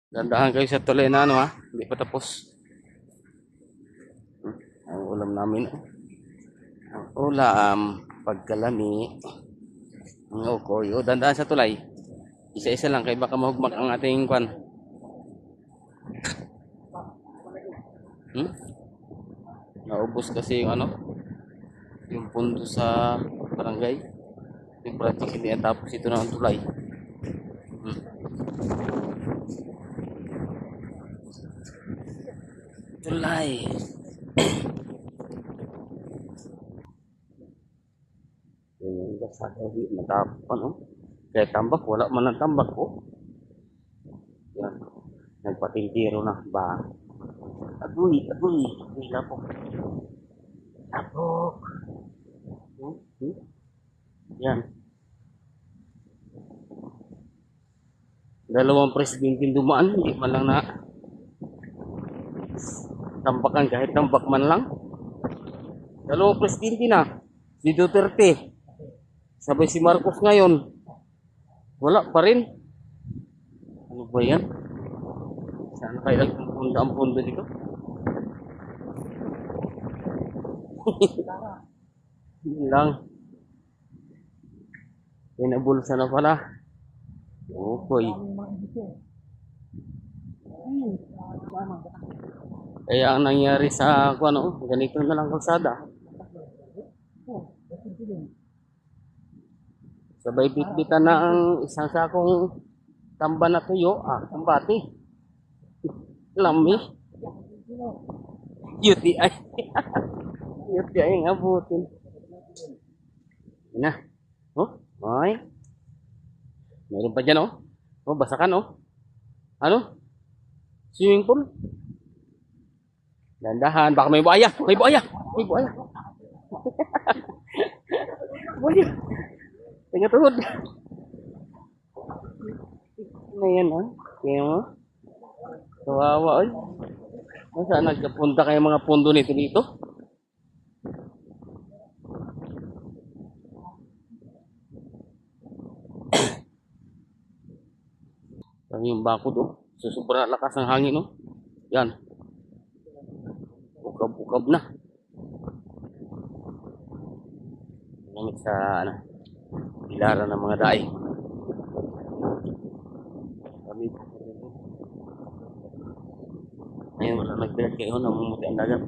Dandahan kayo sa tuloy na ano ha. Hindi pa tapos. Ang ulam namin. Ang ulam. Pagkalami. Ang ukoy. O, dandahan sa tulay. Isa-isa lang. Kaya baka mahugmak ang ating kwan. Naubos kasi yung ano. Yung pundo sa barangay. Yung project hindi natapos ito na ang tulay. Tulay. Yung kasagawi matapos ano. Kaya tambak. Wala man ang tambak ko. Yan. Nagpatintiro na ba? Agoy, agoy. Agoy lapok. Lapok. Yan. Dalawang presidente dumaan, hindi man lang na tambakan kahit tambak man lang. Dalawang presidente na. Si Duterte. Sabay si Marcos ngayon. Wala pa rin. Ano ba yan? Sana kayo ang pundo dito? Yun lang. Pinabulsa na pala. Okay. Kaya ang nangyari sa ano, ganito na lang kalsada. Sabay bitbitan na ang isang sakong tamba na tuyo. Ang bati. Lami. UTI. UTI ang abutin. Yan na. Oh, ay. Meron pa dyan, oh. Oh, basakan, oh. Ano? Swimming pool? Dandahan. Baka may buaya. May buaya. May buaya. Buaya. Tingnan tuhod. Ano yan, oh? Kaya mo? Kawawa, oy. Saan nagkapunta kayo mga pundo nito dito? Yan yung bakod, oh. So, sobrang lakas ng hangin, oh. Yan. Ukab-ukab na. Namit sa, ano, bilaran ng mga daay. Kami po. Ngayon, wala nagbilag kayo, namumuti ang dagat.